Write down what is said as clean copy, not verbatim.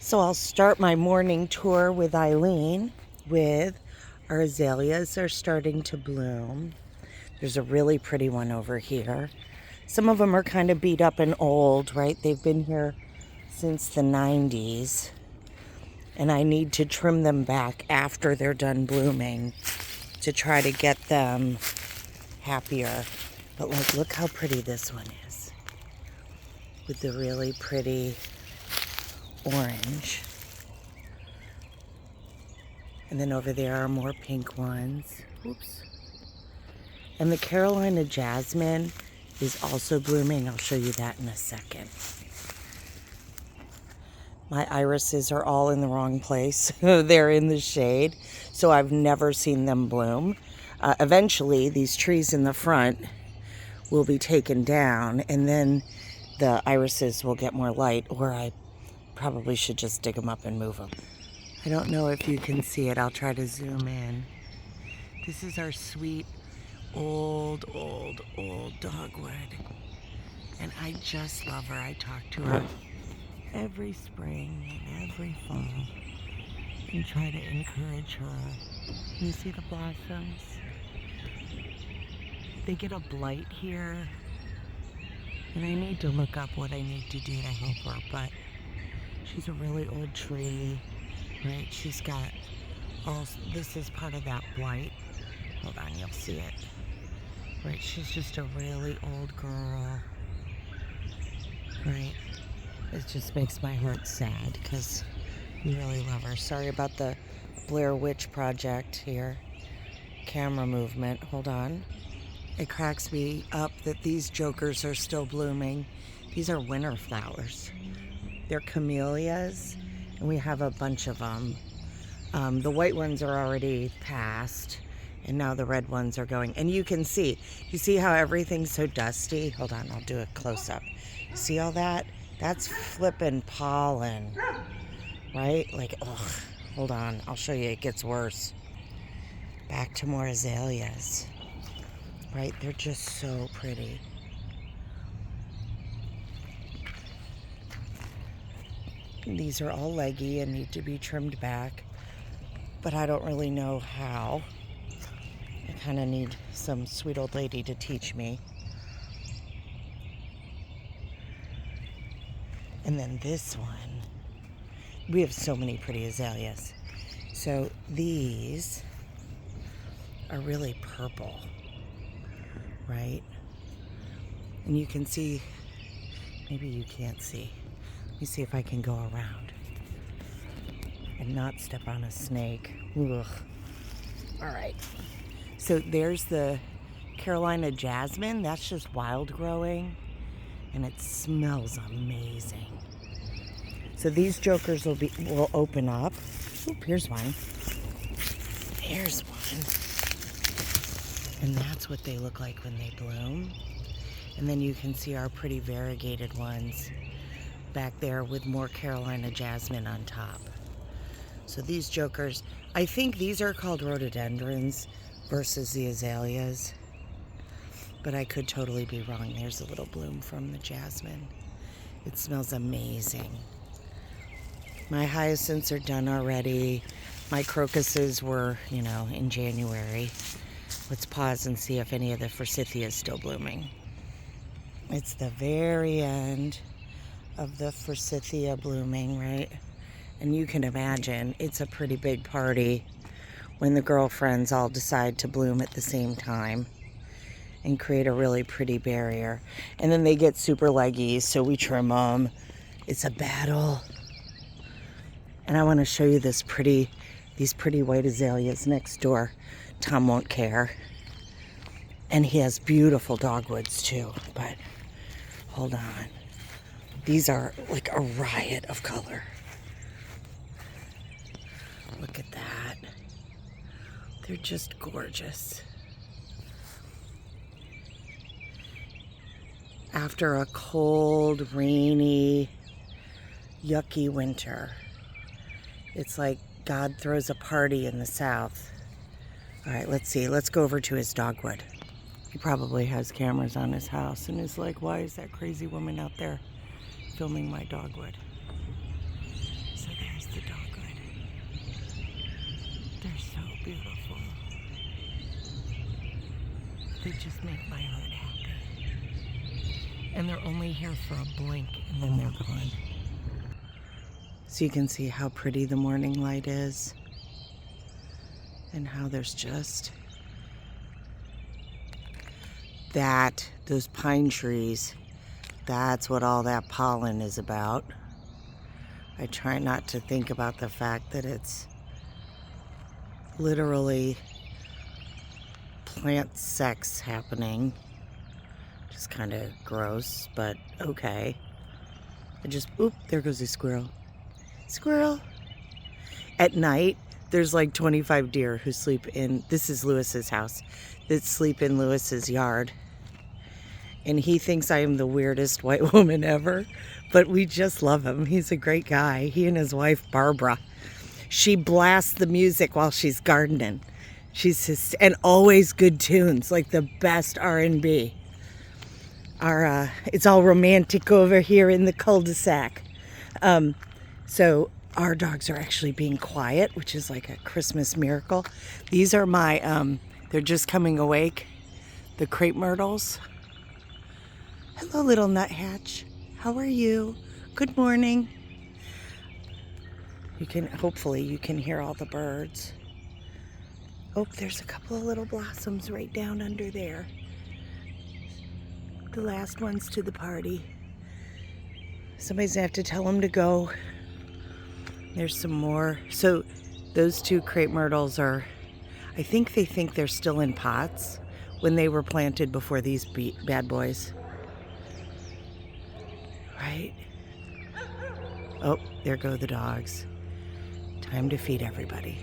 So I'll start my morning tour with Eileen with our azaleas are starting to bloom. There's a really pretty one over here. Some of them are kind of beat up and old, right? They've been here since the 90s. And I need to trim them back after they're done blooming to try to get them happier. But like, look how pretty this one is with the really pretty orange. And then over there are more pink ones. Oops. And the Carolina jasmine is also blooming. I'll show you that in a second. My irises are all in the wrong place. They're in the shade, so I've never seen them bloom. Eventually, these trees in the front will be taken down, and then the irises will get more light, or I probably should just dig them up and move them. I don't know if you can see it. I'll try to zoom in. This is our sweet, old dogwood. And I just love her. I talk to her every spring and every fall and try to encourage her. Can you see the blossoms? They get a blight here. And I need to look up what I need to do to help her, but she's a really old tree, right? She's got all, this is part of that blight. Hold on, you'll see it. Right, she's just a really old girl, right? It just makes my heart sad because we really love her. Sorry about the Blair Witch Project here. Camera movement, hold on. It cracks me up that these jokers are still blooming. These are winter flowers. They're camellias, and we have a bunch of them. The white ones are already past, and now the red ones are going. And you can see, you see how everything's so dusty? Hold on, I'll do a close-up. See all that? That's flippin' pollen, right? Like, ugh, hold on, I'll show you, it gets worse. Back to more azaleas, right? They're just so pretty. These are all leggy and need to be trimmed back, but I don't really know how. I kind of need some sweet old lady to teach me. And then this one, we have so many pretty azaleas. So these are really purple, right? And you can see, maybe you can't see. Let me see if I can go around and not step on a snake. Ugh. All right. So there's the Carolina jasmine. That's just wild growing, and it smells amazing. So these jokers will open up. Oop, here's one. Here's one. And that's what they look like when they bloom. And then you can see our pretty variegated ones back there with more Carolina jasmine on top. So these jokers, I think these are called rhododendrons versus the azaleas, but I could totally be wrong. There's a little bloom from the jasmine. It smells amazing. My hyacinths are done already. My crocuses were, in January. Let's pause and see if any of the forsythia is still blooming. It's the very end of the forsythia blooming, right? And you can imagine it's a pretty big party when the girlfriends all decide to bloom at the same time and create a really pretty barrier. And then they get super leggy, so we trim them. It's a battle. And I want to show you these pretty white azaleas next door. Tom won't care. And he has beautiful dogwoods too, but hold on. These are like a riot of color. Look at that. They're just gorgeous. After a cold, rainy, yucky winter, it's like God throws a party in the South. All right, let's see. Let's go over to his dogwood. He probably has cameras on his house and is like, why is that crazy woman out there filming my dogwood? So there's the dogwood. They're so beautiful. They just make my heart happy. And they're only here for a blink and then they're gone. So you can see how pretty the morning light is. And how there's just those pine trees, that's what all that pollen is about. I try not to think about the fact that it's literally plant sex happening. Just kind of gross, but okay. Oop, there goes a squirrel. Squirrel. At night, there's like 25 deer who sleep in, this is Lewis's house, that sleep in Lewis's yard. And he thinks I am the weirdest white woman ever, but we just love him. He's a great guy. He and his wife, Barbara. She blasts the music while she's gardening. And always good tunes, like the best R&B. It's all romantic over here in the cul-de-sac. So our dogs are actually being quiet, which is like a Christmas miracle. These are my, they're just coming awake, the crepe myrtles. Hello, little nuthatch. How are you? Good morning. Hopefully you can hear all the birds. Oh, there's a couple of little blossoms right down under there. The last ones to the party. Somebody's gonna have to tell them to go. There's some more. So those two crepe myrtles are, I think they think they're still in pots when they were planted before these bad boys. Right? Oh, there go the dogs. Time to feed everybody.